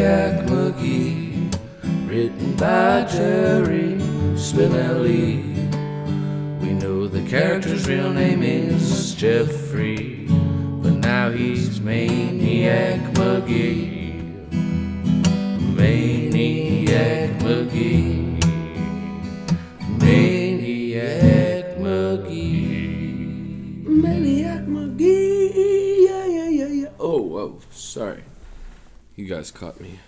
Maniac Magee, written by Jerry Spinelli. We know the character's real name is Jeffrey, but now he's Maniac Magee. Maniac Magee. Maniac Magee. Maniac Magee. Yeah. Oh, sorry. You guys caught me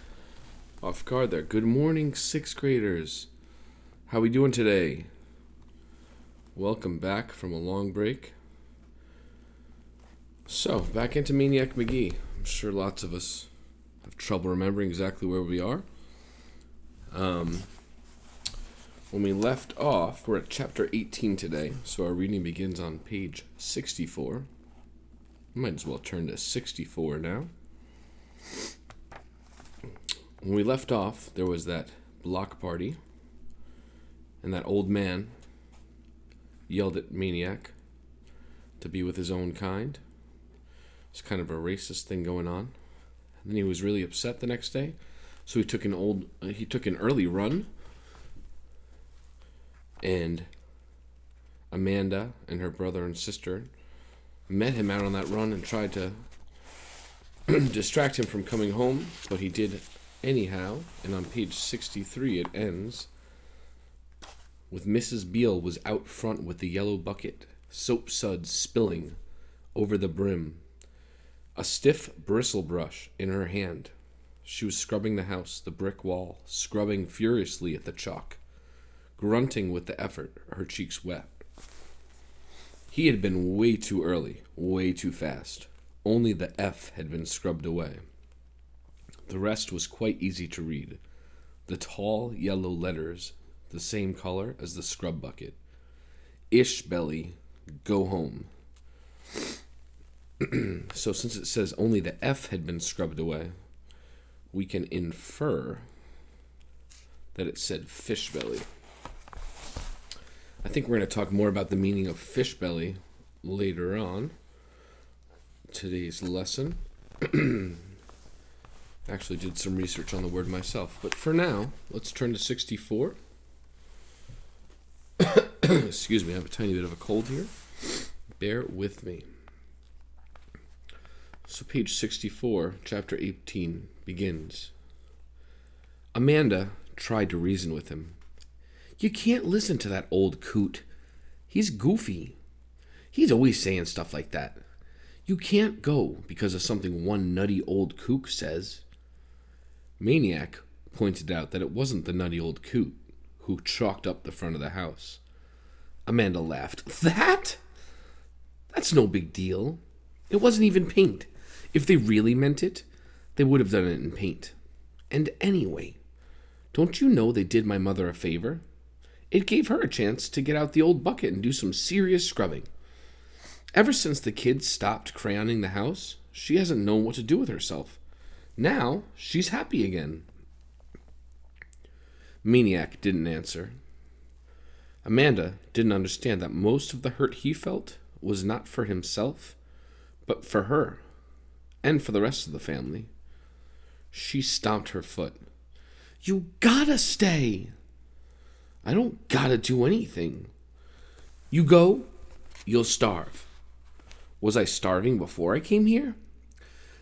off guard there. Good morning, 6th graders. How we doing today? Welcome back from a long break. So, back into Maniac Magee. I'm sure lots of us have trouble remembering exactly where we are. When we left off, we're at chapter 18 today, so our reading begins on page 64. Might as well turn to 64 now. When we left off, there was that block party, and that old man yelled at Maniac to be with his own kind. It's kind of a racist thing going on. And then he was really upset the next day, so he took an early run, and Amanda and her brother and sister met him out on that run and tried to distract him from coming home, but he did anyhow. And on page 63 it ends with Mrs. Beale was out front with the yellow bucket, soap suds spilling over the brim, a stiff bristle brush in her hand. She was scrubbing the house, the brick wall, scrubbing furiously at the chalk, grunting with the effort, her cheeks wet. He had been way too early, way too fast. Only the F had been scrubbed away. The rest was quite easy to read. The tall yellow letters, the same color as the scrub bucket. Ish belly, go home. So since it says only the F had been scrubbed away, we can infer that it said fish belly. I think we're going to talk more about the meaning of fish belly later on today's lesson. Actually did some research on the word myself, but for now, let's turn to 64. Excuse me, I have a tiny bit of a cold here. Bear with me. So page 64, chapter 18 begins. Amanda tried to reason with him. You can't listen to that old coot. He's goofy. He's always saying stuff like that. You can't go because of something one nutty old kook says. Maniac pointed out that it wasn't the nutty old coot who chalked up the front of the house. Amanda laughed. That's no big deal. It wasn't even paint. If they really meant it, they would have done it in paint. And anyway, don't you know they did my mother a favor? It gave her a chance to get out the old bucket and do some serious scrubbing. Ever since the kids stopped crayoning the house, she hasn't known what to do with herself. Now, she's happy again. Maniac didn't answer. Amanda didn't understand that most of the hurt he felt was not for himself, but for her, and for the rest of the family. She stomped her foot. You gotta stay. I don't gotta do anything. You go, you'll starve. Was I starving before I came here?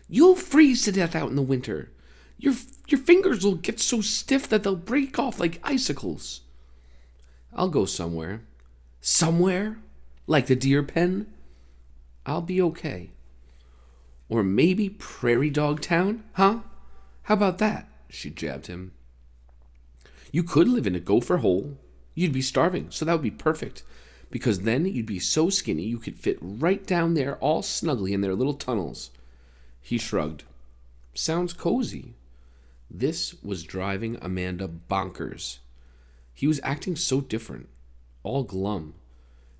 You'll freeze to death out in the winter. Your fingers will get so stiff that they'll break off like icicles. I'll go somewhere. Somewhere? Like the deer pen? I'll be okay. Or maybe Prairie Dog Town, huh? How about that? She jabbed him. You could live in a gopher hole. You'd be starving, so that would be perfect. Because then you'd be so skinny you could fit right down there all snugly in their little tunnels. He shrugged. Sounds cozy. This was driving Amanda bonkers. He was acting so different, all glum,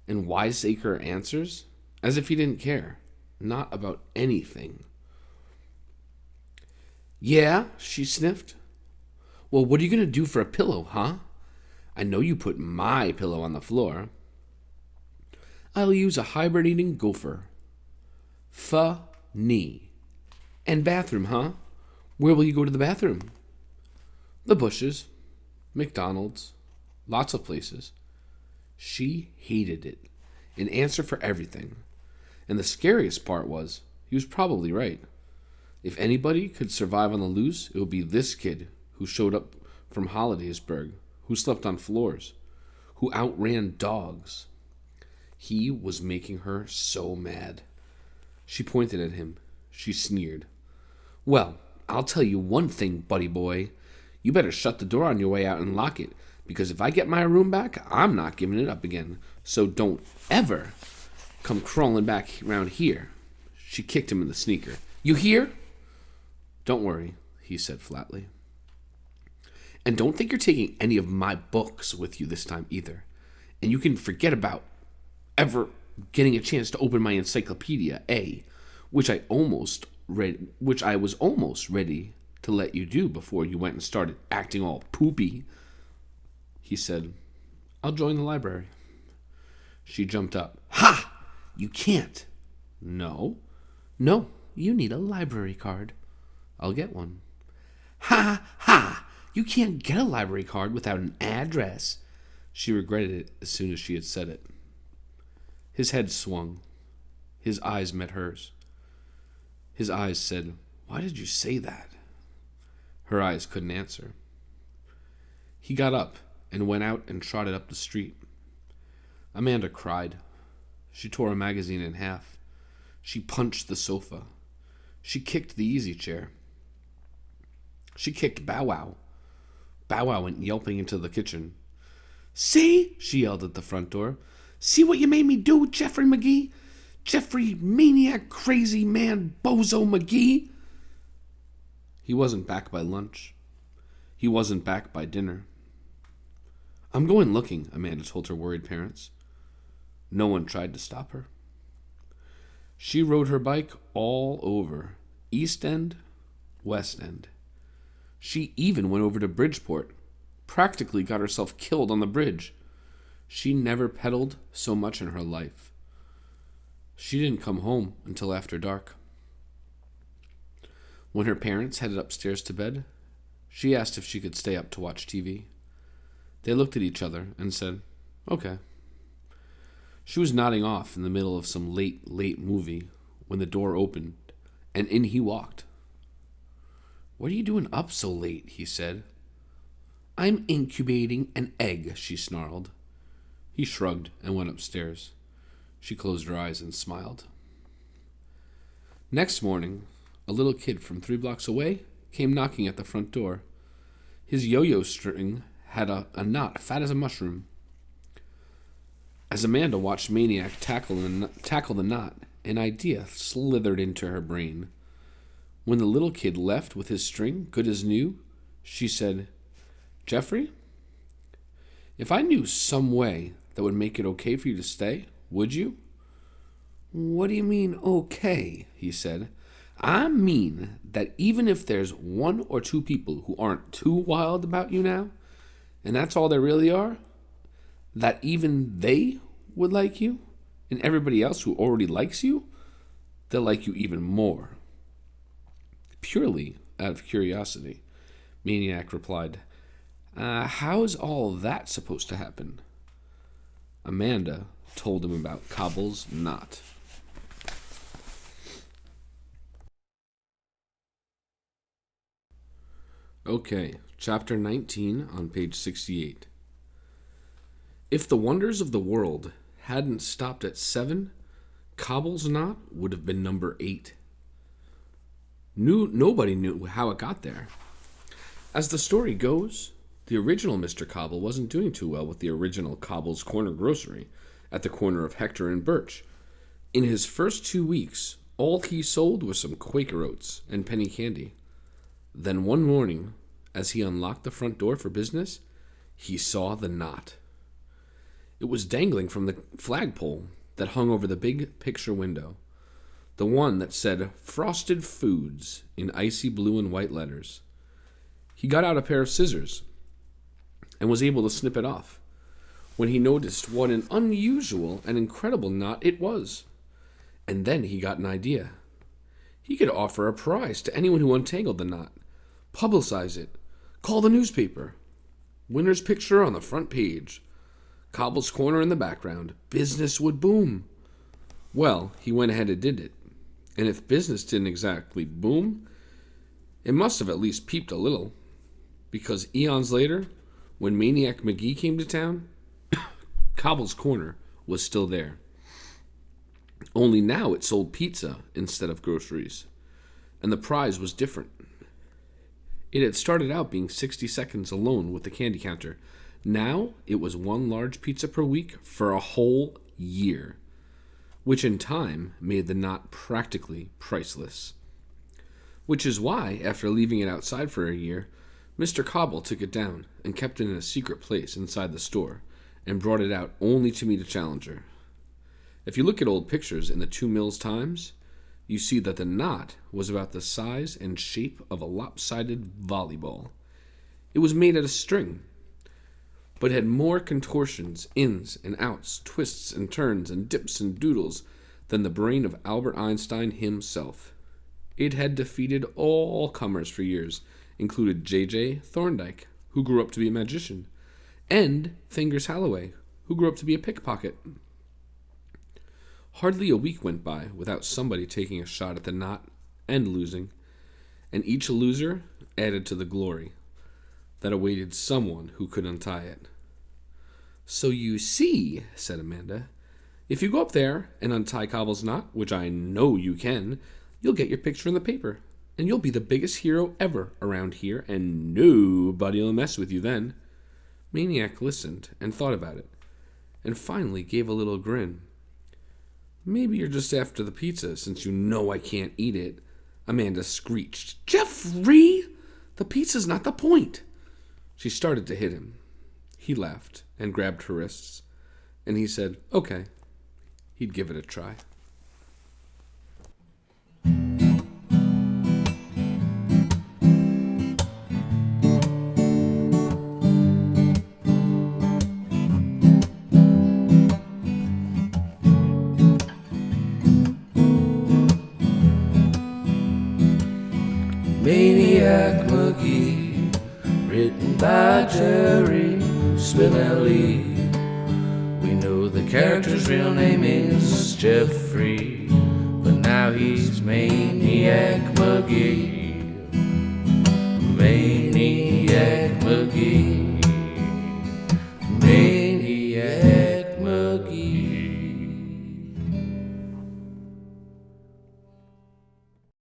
and wiseacre answers, as if he didn't care. Not about anything. Yeah, she sniffed. Well, what are you going to do for a pillow, huh? I know you put my pillow on the floor. I'll use a hibernating gopher. Funny. And bathroom, huh? Where will you go to the bathroom? The bushes, McDonald's, lots of places. She hated it. An answer for everything. And the scariest part was, he was probably right. If anybody could survive on the loose, it would be this kid who showed up from Hollidaysburg, who slept on floors, who outran dogs. He was making her so mad. She pointed at him. She sneered. Well, I'll tell you one thing, buddy boy. You better shut the door on your way out and lock it, because if I get my room back, I'm not giving it up again. So don't ever come crawling back around here. She kicked him in the sneaker. You hear? Don't worry, he said flatly. And don't think you're taking any of my books with you this time either. And you can forget about ever getting a chance to open my Encyclopedia A, which I was almost ready to let you do before you went and started acting all poopy. He said, I'll join the library. She jumped up. Ha! You can't. No, you need a library card. I'll get one. Ha! Ha! You can't get a library card without an address. She regretted it as soon as she had said it. His head swung. His eyes met hers. His eyes said, Why did you say that? Her eyes couldn't answer. He got up and went out and trotted up the street. Amanda cried. She tore a magazine in half. She punched the sofa. She kicked the easy chair. She kicked Bow Wow. Bow Wow went yelping into the kitchen. See? She yelled at the front door. See what you made me do, Jeffrey Magee? Jeffrey, maniac, crazy man, bozo Magee. He wasn't back by lunch. He wasn't back by dinner. I'm going looking, Amanda told her worried parents. No one tried to stop her. She rode her bike all over, East End, West End. She even went over to Bridgeport, practically got herself killed on the bridge. She never pedaled so much in her life. She didn't come home until after dark. When her parents headed upstairs to bed, she asked if she could stay up to watch TV. They looked at each other and said, okay. She was nodding off in the middle of some late movie when the door opened, and in he walked. What are you doing up so late? He said. I'm incubating an egg, she snarled. He shrugged and went upstairs. She closed her eyes and smiled. Next morning, a little kid from 3 blocks away came knocking at the front door. His yo-yo string had a knot fat as a mushroom. As Amanda watched Maniac tackle the knot, an idea slithered into her brain. When the little kid left with his string good as new, she said, Jeffrey, if I knew some way that would make it okay for you to stay, would you? What do you mean, okay? He said. I mean that even if there's 1 or 2 people who aren't too wild about you now, and that's all there really are, that even they would like you, and everybody else who already likes you, they'll like you even more. Purely out of curiosity, Maniac replied, how's all that supposed to happen? Amanda told him about Cobble's knot. Okay, chapter 19 on page 68. If the wonders of the world hadn't stopped at 7, Cobble's knot would have been number 8. Nobody knew how it got there. As the story goes, the original Mr. Cobble wasn't doing too well with the original Cobble's Corner Grocery at the corner of Hector and Birch. In his first 2 weeks, all he sold was some Quaker Oats and penny candy. Then one morning, as he unlocked the front door for business, he saw the knot. It was dangling from the flagpole that hung over the big picture window, the one that said Frosted Foods in icy blue and white letters. He got out a pair of scissors and was able to snip it off when he noticed what an unusual and incredible knot it was. And then he got an idea. He could offer a prize to anyone who untangled the knot, Publicize it. Call the newspaper. Winner's picture on the front page. Cobble's Corner in the background. Business would boom. Well, he went ahead and did it. And if business didn't exactly boom, it must have at least peeped a little. Because eons later, when Maniac Magee came to town, Cobble's Corner was still there. Only now it sold pizza instead of groceries. And the prize was different. It had started out being 60 seconds alone with the candy counter. Now it was one large pizza per week for a whole year, which in time made the knot practically priceless. Which is why, after leaving it outside for a year, Mr. Cobble took it down and kept it in a secret place inside the store and brought it out only to meet a challenger. If you look at old pictures in the 2 Mills Times, you see that the knot was about the size and shape of a lopsided volleyball. It was made out of string, but had more contortions, ins and outs, twists and turns, and dips and doodles than the brain of Albert Einstein himself. It had defeated all comers for years, included J.J. Thorndike, who grew up to be a magician, and Fingers Holloway, who grew up to be a pickpocket. Hardly a week went by without somebody taking a shot at the knot and losing, and each loser added to the glory that awaited someone who could untie it. "So you see," said Amanda, "if you go up there and untie Cobble's knot, which I know you can, you'll get your picture in the paper, and you'll be the biggest hero ever around here, and nobody'll mess with you then." Maniac listened and thought about it, and finally gave a little grin. "Maybe you're just after the pizza, since you know I can't eat it," Amanda screeched. "Jeffrey! The pizza's not the point!" She started to hit him. He laughed and grabbed her wrists, and he said, okay, he'd give it a try. Maniac Magee, written by Jerry Spinelli. We know the character's real name is Jeffrey, but now he's Maniac Magee. Maniac Magee.